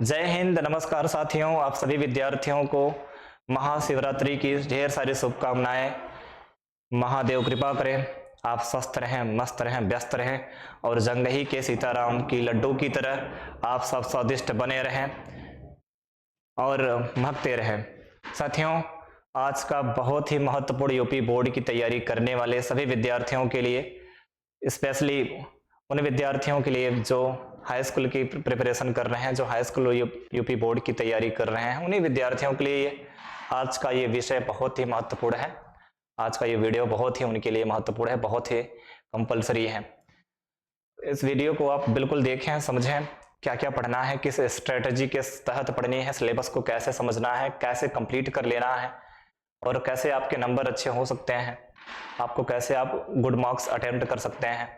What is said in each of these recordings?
जय हिंद। नमस्कार साथियों, आप सभी विद्यार्थियों को महाशिवरात्रि की ढेर सारी शुभकामनाएं। महादेव कृपा करें, आप स्वस्थ रहें, मस्त रहें, व्यस्त रहें और जंगही के सीताराम की लड्डू की तरह आप सब स्वादिष्ट बने रहें और महकते रहें। साथियों, आज का बहुत ही महत्वपूर्ण यूपी बोर्ड की तैयारी करने वाले सभी विद्यार्थियों के लिए, स्पेशली उन विद्यार्थियों के लिए जो हाई स्कूल की प्रिपरेशन कर रहे हैं, जो हाई स्कूल यूपी बोर्ड की तैयारी कर रहे हैं, उन्हीं विद्यार्थियों के लिए आज का ये विषय बहुत ही महत्वपूर्ण है। आज का ये वीडियो बहुत ही उनके लिए महत्वपूर्ण है, बहुत ही कंपलसरी है। इस वीडियो को आप बिल्कुल देखें, समझें क्या क्या पढ़ना है, किस स्ट्रेटजी के तहत पढ़नी है, सिलेबस को कैसे समझना है, कैसे कंप्लीट कर लेना है और कैसे आपके नंबर अच्छे हो सकते हैं, आपको कैसे आप गुड मार्क्स अटेम्प्ट कर सकते हैं,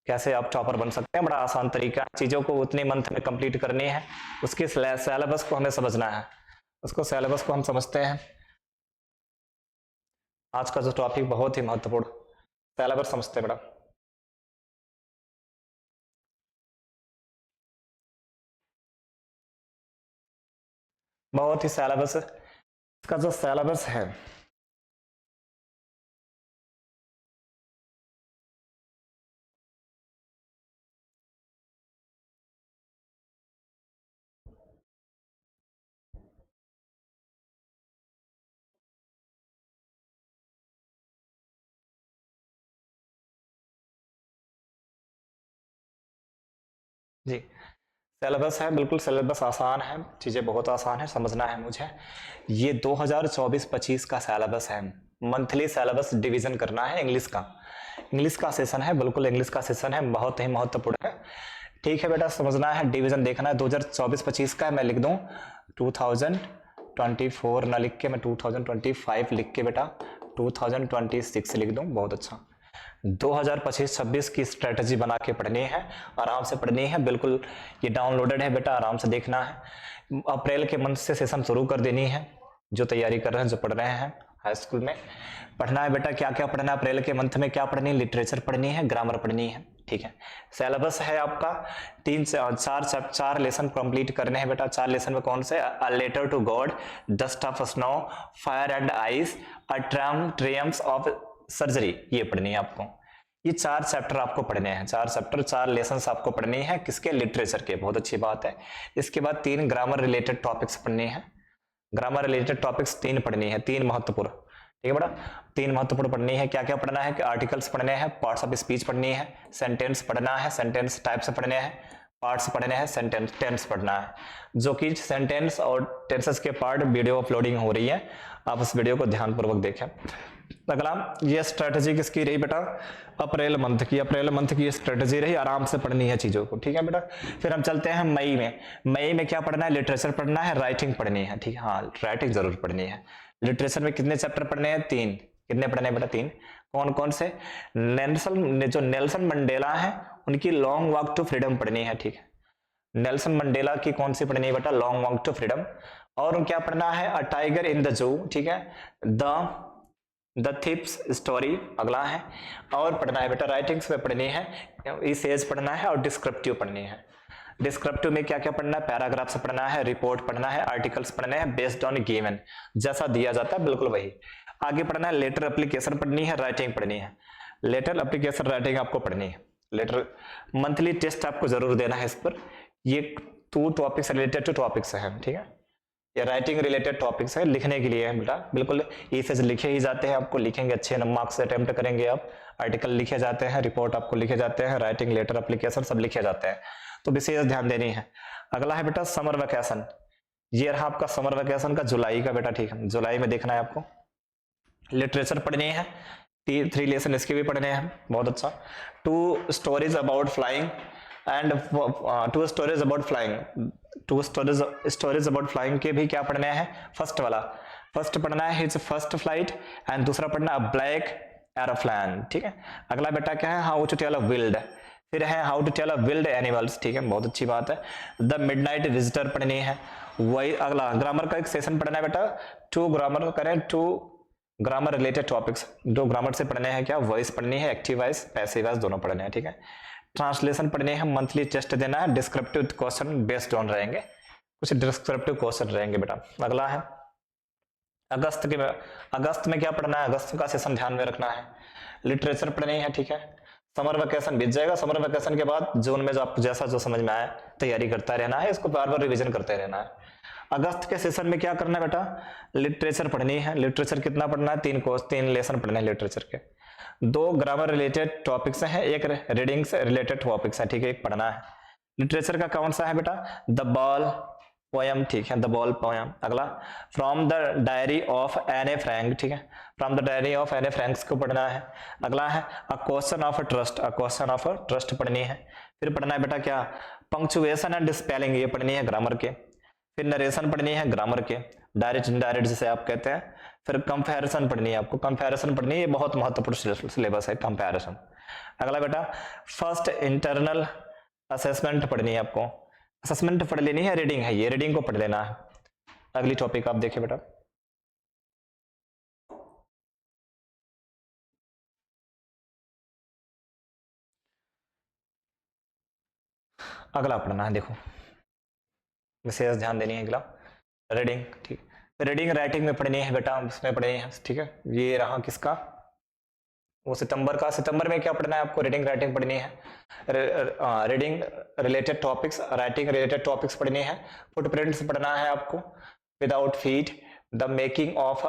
कैसे आप टॉपर बन सकते हैं। बड़ा आसान तरीका, चीजों को उतनी मंथ में कंप्लीट करनी है, उसके सिलेबस को हमें समझना है, उसको सिलेबस को हम समझते हैं। आज का जो टॉपिक बहुत ही महत्वपूर्ण, सिलेबस समझते हैं। बड़ा बहुत ही सिलेबस, इसका जो सिलेबस है जी, सिलेबस है, बिल्कुल सिलेबस आसान है, चीजें बहुत आसान है, समझना है मुझे। ये 2024-25 का सिलेबस है, मंथली सिलेबस डिवीजन करना है। इंग्लिश का सेशन है, बिल्कुल इंग्लिश का सेशन है, बहुत ही महत्वपूर्ण है। ठीक है बेटा, समझना है, डिवीजन देखना है। 2024-25 का मैं लिख दूं 2024 ना लिख के मैं 2025 लिख के बेटा 2026 लिख दूं, बहुत अच्छा। 2025-26 की स्ट्रेटजी बना के पढ़नी है, आराम से पढ़नी है, बिल्कुल ये डाउनलोडेड है बेटा, आराम से देखना है। अप्रैल के मंथ से सेशन शुरू कर देनी है, जो तैयारी कर रहे हैं, जो पढ़ रहे हैं हाई स्कूल में, पढ़ना है बेटा। क्या क्या पढ़ना है अप्रैल के मंथ में, क्या पढ़नी है? लिटरेचर पढ़नी है, ग्रामर पढ़नी है, ठीक है। सिलेबस है आपका 4 लेसन कंप्लीट करने हैं बेटा। 4 लेसन में कौन से? A letter to God, dust of snow, fire and ice, a triumphs of surgery, ये पढ़नी है आपको। ये 4 चैप्टर आपको पढ़ने हैं, 4 चैप्टर, 4 लेसन्स आपको पढ़नी है, किसके? लिटरेचर के, बहुत अच्छी बात है। इसके बाद 3 ग्रामर रिलेटेड टॉपिक्स पढ़नी है, ग्रामर रिलेटेड टॉपिक्स 3 पढ़नी है, 3 महत्वपूर्ण, ठीक है बेटा, 3 महत्वपूर्ण पढ़नी है। क्या क्या पढ़ना है कि आर्टिकल्स पढ़ने हैं, पार्ट्स ऑफ स्पीच पढ़नी है, सेंटेंस पढ़ना है, सेंटेंस टाइप्स पढ़ने हैं, पार्ट्स पढ़ने हैं, सेंटेंस टेंस पढ़ना है। जो कि सेंटेंस और टेंसेस के पार्ट वीडियो अपलोडिंग हो रही है, आप उस वीडियो को ध्यानपूर्वक देखें। अगला, ये स्ट्रेटजी किसकी रही बेटा? अप्रैल मंथ की स्ट्रेटजी रही, आराम से पढ़नी है चीजों को, ठीक है बेटा। फिर हम चलते हैं मई में क्या पढ़ना है? लिटरेचर पढ़ना है, राइटिंग पढ़नी है, ठीक है, हाँ राइटिंग जरूर पढ़नी है। लिटरेचर में कितने चैप्टर पढ़ने हैं? 3। कितने पढ़ने हैं बेटा? 3। कौन कौन से? नेल्सन मंडेला है, उनकी लॉन्ग वॉक टू फ्रीडम पढ़नी है, ठीक है। नेल्सन मंडेला की कौन सी पढ़नी है बेटा? Long walk to freedom. और क्या पढ़ना है? A tiger in the zoo, ठीक है, द थिप्स स्टोरी अगला है। और पढ़ना है बेटा, राइटिंग्स में पढ़नी है, इसेज पढ़ना है और डिस्क्रिप्टिव पढ़नी है। डिस्क्रिप्टिव में क्या क्या पढ़ना है? पैराग्राफ्स पढ़ना है, रिपोर्ट पढ़ना है, आर्टिकल्स पढ़ने हैं बेस्ड ऑन गिवन, जैसा दिया जाता है बिल्कुल वही। आगे पढ़ना है, लेटर एप्लीकेशन पढ़नी है, राइटिंग पढ़नी है। लेटर एप्लीकेशन राइटिंग आपको पढ़नी है। लेटर मंथली टेस्ट आपको जरूर देना है इस पर। ये 2 टॉपिक्स रिलेटेड टू टॉपिक्स है, ठीक है, ये राइटिंग रिलेटेड टॉपिक्स है, लिखने के लिए है बेटा, बिल्कुल इसे लिखे ही जाते हैं, आपको लिखेंगे, अच्छे मार्क्स अटेम्प्ट करेंगे आप। आर्टिकल लिखे जाते हैं, रिपोर्ट आपको लिखे जाते हैं, राइटिंग, लेटर, एप्लीकेशन सब लिखे जाते हैं, तो विशेष ध्यान देनी है। अगला है बेटा समर वेकेशन, ये रहा आपका समर वेकेशन का जुलाई का बेटा, ठीक है, जुलाई में देखना है आपको। लिटरेचर पढ़नी है, 3 लेसन इसके भी पढ़ने हैं, बहुत अच्छा। 2 stories about flying and 2 stories about flying, 2 stories about flying के भी क्या पढ़ने हैं? फर्स्ट पढ़ना है हिज फर्स्ट फ्लाइट एंड दूसरा पढ़ना है ब्लैक एरोप्लेन, ठीक है। अगला बेटा क्या है? How to tell a wild, फिर है how to tell a wild animals, ठीक है, बहुत अच्छी बात है। द मिडनाइट विजिटर पढ़नी है। वही अगला ग्रामर का एक सेशन पढ़ना है बेटा, 2 ग्रामर करें, 2 ग्रामर रिलेटेड टॉपिक्स, 2 ग्रामर से पढ़ने हैं, क्या? वॉइस पढ़नी है, एक्टिव वॉइस, पैसिव वॉइस दोनों पढ़ने हैं, ठीक है। ट्रांसलेशन पढ़ने हैं, मंथली टेस्ट देना है, डिस्क्रिप्टिव क्वेश्चन बेस्ड ऑन रहेंगे, कुछ डिस्क्रिप्टिव क्वेश्चन रहेंगे बेटा। अगला है अगस्त में क्या पढ़ना है, अगस्त का सेशन ध्यान में रखना है, लिटरेचर पढ़नी है, ठीक है। समर वेकेशन बीत जाएगा, समर वेकेशन के बाद जून में जो आपको जैसा जो समझ में आए तैयारी करता रहना है, इसको बार बार रिवीजन करते रहना है। अगस्त के सेशन में क्या करना है बेटा, लिटरेचर पढ़नी है। लिटरेचर कितना पढ़ना है, 3 लेसन पढ़ने हैं लिटरेचर के। 2 ग्रामर रिलेटेड टॉपिक्स हैं, एक रीडिंग से रिलेटेड टॉपिक्स है, ठीक है, एक पढ़ना है। लिटरेचर का कौन सा है बेटा, द बॉल पोयम, ठीक है, द बॉल पोयम। अगला फ्रॉम द डायरी ऑफ एने फ्रैंक, ठीक है, फ्रॉम द डायरी ऑफ एने फ्रैंक्स को पढ़ना है। अगला है a question of trust, a question of trust पढ़नी है। फिर पढ़ना है बेटा क्या, पंक्चुएशन एंड स्पेलिंग, ये पढ़नी है ग्रामर के। फिर नरेशन पढ़नी है ग्रामर के, डायरेक्ट इनडायरेक्ट जिसे आप कहते हैं। फिर कंपैरिजन पढ़नी है आपको, कंपैरिजन पढ़नी है, ये बहुत महत्वपूर्ण सिलेबस है कंपैरिजन। अगला बेटा फर्स्ट इंटरनल असेसमेंट पढ़नी है आपको, असेसमेंट पढ़ लेनी है, रीडिंग है ये, रीडिंग को पढ़ लेना है। अगली टॉपिक आप देखिए बेटा, अगला पढ़ना है, देखो विशेष ध्यान देनी है। अगला रीडिंग, ठीक, रीडिंग राइटिंग में पढ़नी है बेटा, उसमें पढ़नी है, ठीक है। ये रहा किसका, वो सितंबर का। सितंबर में क्या पढ़ना है आपको, रीडिंग राइटिंग पढ़नी है, reading related topics, writing related topics पढ़नी है। फुटप्रिंट्स पढ़ना है आपको, without feet, the making of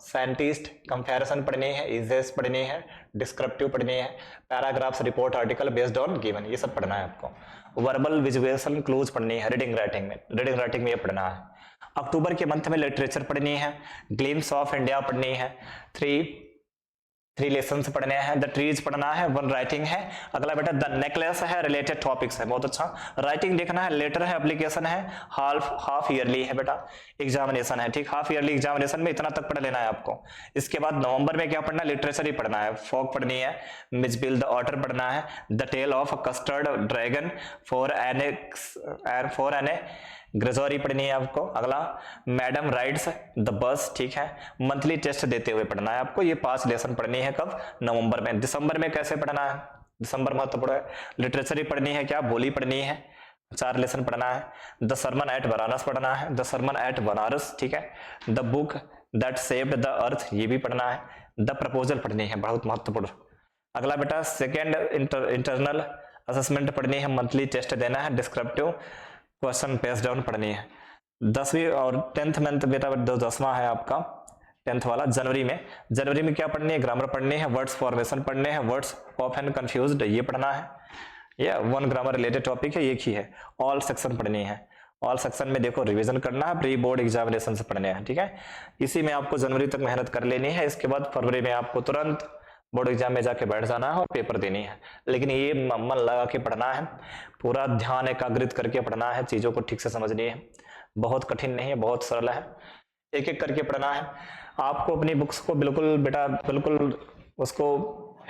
scientist, comparison पढ़नी है, इजेस पढ़नी है, डिस्क्रिप्टिव पढ़नी है, paragraphs, report, article based on given, ये सब पढ़ना है आपको। वर्बल विजुअल क्लूज पढ़नी है रीडिंग राइटिंग में, रीडिंग राइटिंग में ये पढ़ना है। अक्टूबर के मंथ में लिटरेचर पढ़नी है, ग्लिम्स ऑफ इंडिया पढ़नी है, थ्री लेसन्स पढ़ने हैं, द ट्रीज पढ़ना है, 1 राइटिंग है। अगला बेटा द नेकलेस है, रिलेटेड टॉपिक्स है, बहुत अच्छा। राइटिंग देखना है, लेटर है, एप्लीकेशन है, हाफ ईयरली है बेटा, एग्जामिनेशन है, ठीक, हाफ ईयरली एग्जामिनेशन में इतना तक पढ़ लेना है आपको। इसके बाद नवंबर में क्या पढ़ना है, लिटरेचर ही पढ़ना है, फॉक पढ़नी है, मिस बिल द ऑटर पढ़ना है, the tale of custard dragon, for Anne Gregory पढ़नी है आपको। अगला मैडम राइड्स द बस, ठीक है, मंथली टेस्ट देते हुए पढ़ना है आपको। ये 5 लेसन पढ़नी है, कब, नवंबर में। दिसंबर में कैसे पढ़ना है, दिसंबर महत्वपूर्ण है, लिटरेचर ही पढ़नी है, क्या, बोली पढ़नी है, 4 लेसन पढ़ना है। द सरमन एट बनारस पढ़ना है, द सरमन एट बनारस, ठीक है। The book that saved the earth, ये भी पढ़ना है। द प्रपोजल पढ़नी है, बहुत महत्वपूर्ण। अगला बेटा सेकेंड इंटरनल असेसमेंट पढ़नी है, मंथली टेस्ट देना है, डिस्क्रिप्टिव क्वेश्चन पेज डाउन पढ़नी है। 10वीं और 10th मंथ बेटा 10वां है आपका, 10th वाला जनवरी में क्या पढ़नी है, ग्रामर पढ़नी है, वर्ड्स फॉर्मेशन पढ़ने हैं, वर्ड्स ऑफन कंफ्यूज्ड ये पढ़ना है, ये 1 ग्रामर रिलेटेड टॉपिक है, एक ही है। ऑल सेक्शन पढ़नी है, ऑल सेक्शन में देखो रिवीजन करना है, प्री बोर्ड एग्जामिनेशन से पढ़ने हैं, ठीक है। इसी में आपको जनवरी तक मेहनत कर लेनी है, इसके बाद फरवरी में आपको तुरंत बोर्ड एग्जाम में जाके बैठ जाना है और पेपर देनी है। लेकिन ये मन लगा के पढ़ना है, पूरा ध्यान एकाग्रित करके पढ़ना है, चीजों को ठीक से समझनी है, बहुत कठिन नहीं है, बहुत सरल है, एक एक करके पढ़ना है। आपको अपनी बुक्स को बिल्कुल बेटा बिल्कुल उसको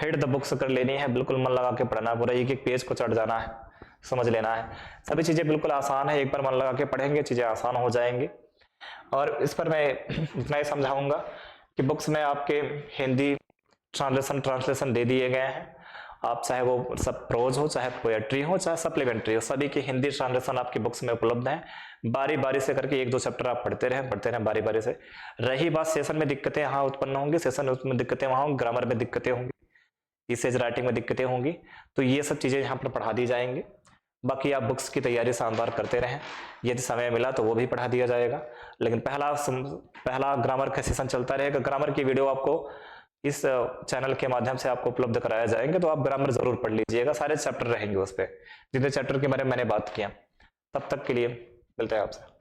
हिट द बुक्स कर लेनी है, बिल्कुल मन लगा के पढ़ना है, पूरा एक एक पेज को चढ़ जाना है, समझ लेना है। सभी चीजें बिल्कुल आसान है, एक बार मन लगा के पढ़ेंगे चीजें आसान हो जाएंगी। और इस पर मैं इतना ही समझाऊंगा कि बुक्स में आपके हिंदी ट्रांसलेशन दे दिए गए हैं, आप चाहे वो सब प्रोज हो, चाहे पोएट्री हो, चाहे सप्लीमेंट्री हो, सभी की हिंदी ट्रांसलेशन आपकी बुक्स में उपलब्ध है। बारी बारी से करके 1-2 चैप्टर आप पढ़ते रहें बारी बारी से। रही बात सेशन में दिक्कतें यहाँ उत्पन्न होंगी, सेशन में दिक्कतें वहाँ होंगी, ग्रामर में दिक्कतें होंगी, इसेज राइटिंग में दिक्कतें होंगी, तो ये सब चीजें यहाँ पर पढ़ा दी जाएंगी। बाकी आप बुक्स की तैयारी शानदार करते रहें, यदि समय मिला तो वो भी पढ़ा दिया जाएगा। लेकिन पहला ग्रामर का सेशन चलता रहेगा। ग्रामर की वीडियो आपको इस चैनल के माध्यम से आपको उपलब्ध कराया जाएंगे, तो आप ग्रामर जरूर पढ़ लीजिएगा, सारे चैप्टर रहेंगे उस पर, जितने चैप्टर के बारे में मैंने बात किया। तब तक के लिए मिलते हैं आपसे।